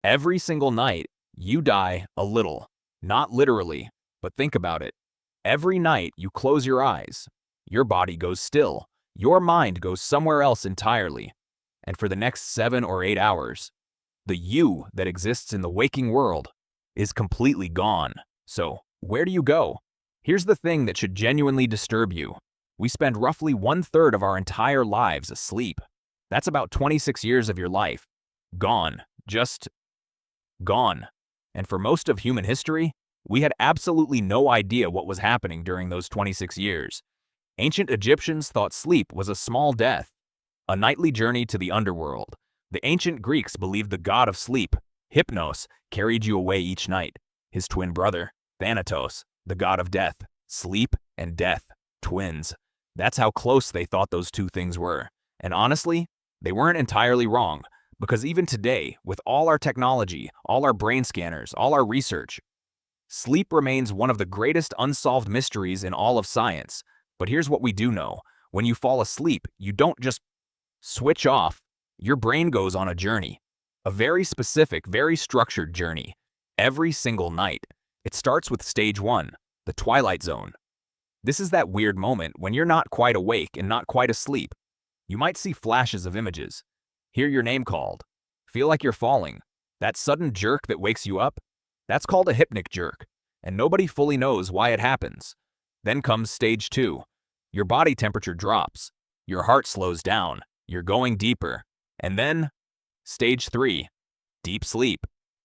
Every single night, you die a little. Not literally, but think about it. Every night you close your eyes, your body goes still, your mind goes somewhere else entirely. And for the next 7 or 8 hours, the you that exists in the waking world is completely gone. So, where do you go? Here's the thing that should genuinely disturb you. We spend roughly 1/3 of our entire lives asleep. That's about 26 years of your life. Gone. Just gone. And for most of human history, we had absolutely no idea what was happening during those 26 years. Ancient Egyptians thought sleep was a small death, a nightly journey to the underworld. The ancient Greeks believed the god of sleep, Hypnos, carried you away each night. His twin brother, Thanatos, the god of death. Sleep and death, twins. That's how close they thought those two things were. And honestly, they weren't entirely wrong, because even today, with all our technology, all our brain scanners, all our research, sleep remains one of the greatest unsolved mysteries in all of science. But here's what we do know. When you fall asleep, you don't just switch off. Your brain goes on a journey. A very specific, very structured journey. Every single night. It starts with stage 1, the twilight zone. This is that weird moment when you're not quite awake and not quite asleep. You might see flashes of images, hear your name called, feel like you're falling. That sudden jerk that wakes you up, that's called a hypnic jerk, and nobody fully knows why it happens. Then comes stage 2. Your body temperature drops, your heart slows down, you're going deeper. And then, stage 3, deep sleep.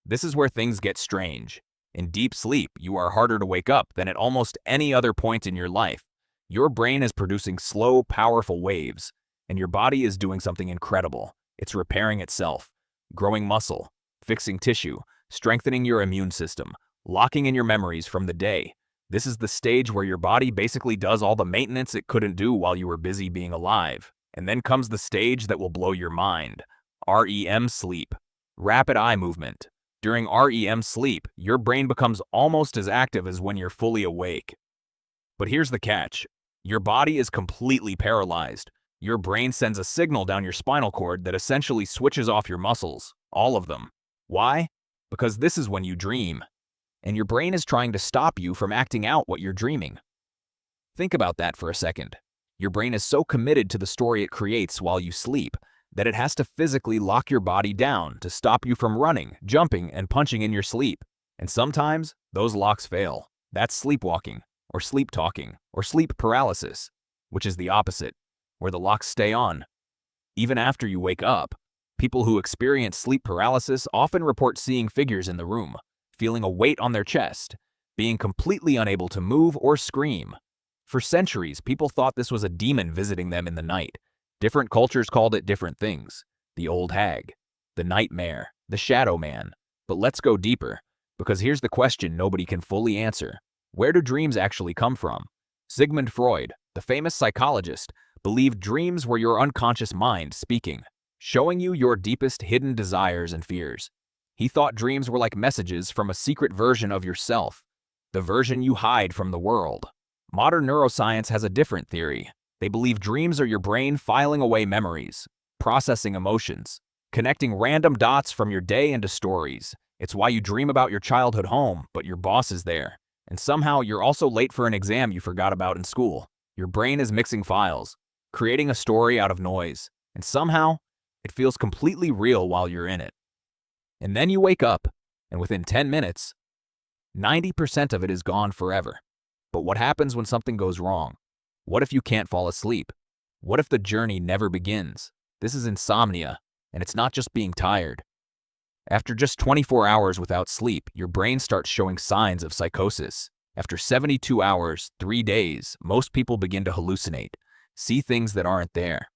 This is where things get strange. In deep sleep, you are harder to wake up than at almost any other point in your life. Your brain is producing slow, powerful waves, and your body is doing something incredible. It's repairing itself, growing muscle, fixing tissue, strengthening your immune system, locking in your memories from the day. This is the stage where your body basically does all the maintenance it couldn't do while you were busy being alive. And then comes the stage that will blow your mind. REM sleep, rapid eye movement. During REM sleep, your brain becomes almost as active as when you're fully awake. But here's the catch. Your body is completely paralyzed. Your brain sends a signal down your spinal cord that essentially switches off your muscles, all of them. Why? Because this is when you dream, and your brain is trying to stop you from acting out what you're dreaming. Think about that for a second. Your brain is so committed to the story it creates while you sleep that it has to physically lock your body down to stop you from running, jumping, and punching in your sleep. And sometimes, those locks fail. That's sleepwalking, or sleep talking, or sleep paralysis, which is the opposite, where the locks stay on. Even after you wake up, people who experience sleep paralysis often report seeing figures in the room, feeling a weight on their chest, being completely unable to move or scream. For centuries, people thought this was a demon visiting them in the night. Different cultures called it different things. The old hag, the nightmare, the shadow man. But let's go deeper, because here's the question nobody can fully answer. Where do dreams actually come from? Sigmund Freud, the famous psychologist, believed dreams were your unconscious mind speaking, showing you your deepest hidden desires and fears. He thought dreams were like messages from a secret version of yourself, the version you hide from the world. Modern neuroscience has a different theory. They believe dreams are your brain filing away memories, processing emotions, connecting random dots from your day into stories. It's why you dream about your childhood home, but your boss is there. And somehow you're also late for an exam you forgot about in school. Your brain is mixing files, creating a story out of noise, and somehow it feels completely real while you're in it. And then you wake up, and within 10 minutes, 90% of it is gone forever. But what happens when something goes wrong? What if you can't fall asleep? What if the journey never begins? This is insomnia, and it's not just being tired. After just 24 hours without sleep, your brain starts showing signs of psychosis. After 72 hours, 3 days, most people begin to hallucinate, see things that aren't there.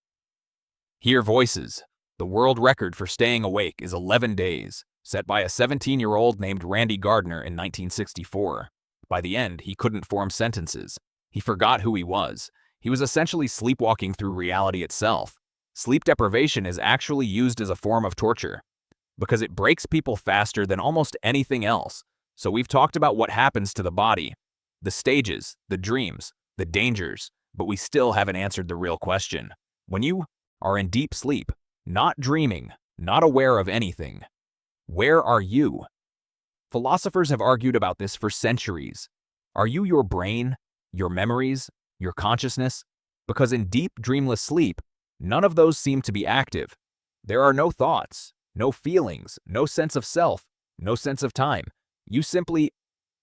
Hear voices. The world record for staying awake is 11 days, set by a 17-year-old named Randy Gardner in 1964. By the end, he couldn't form sentences. He forgot who he was. He was essentially sleepwalking through reality itself. Sleep deprivation is actually used as a form of torture, because it breaks people faster than almost anything else. So we've talked about what happens to the body, the stages, the dreams, the dangers, but we still haven't answered the real question. When you are in deep sleep, not dreaming, not aware of anything, Where are you? Philosophers have argued about this for centuries. Are you your brain, your memories, your consciousness? Because in deep, dreamless sleep, none of those seem to be active. There are no thoughts, no feelings, no sense of self, no sense of time. You simply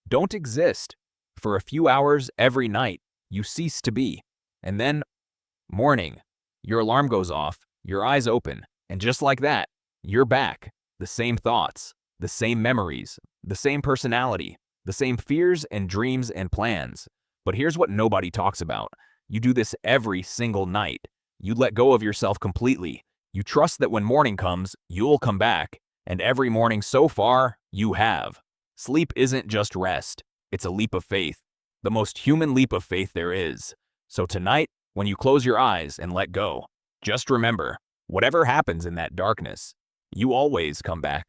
don't exist. For a few hours every night, you cease to be. And then, morning, your alarm goes off, your eyes open, and just like that, you're back. The same thoughts, the same memories, the same personality, the same fears and dreams and plans. But here's what nobody talks about. You do this every single night. You let go of yourself completely. You trust that when morning comes, you'll come back. And every morning so far, you have. Sleep isn't just rest. It's a leap of faith. The most human leap of faith there is. So tonight, when you close your eyes and let go, just remember, whatever happens in that darkness, you always come back.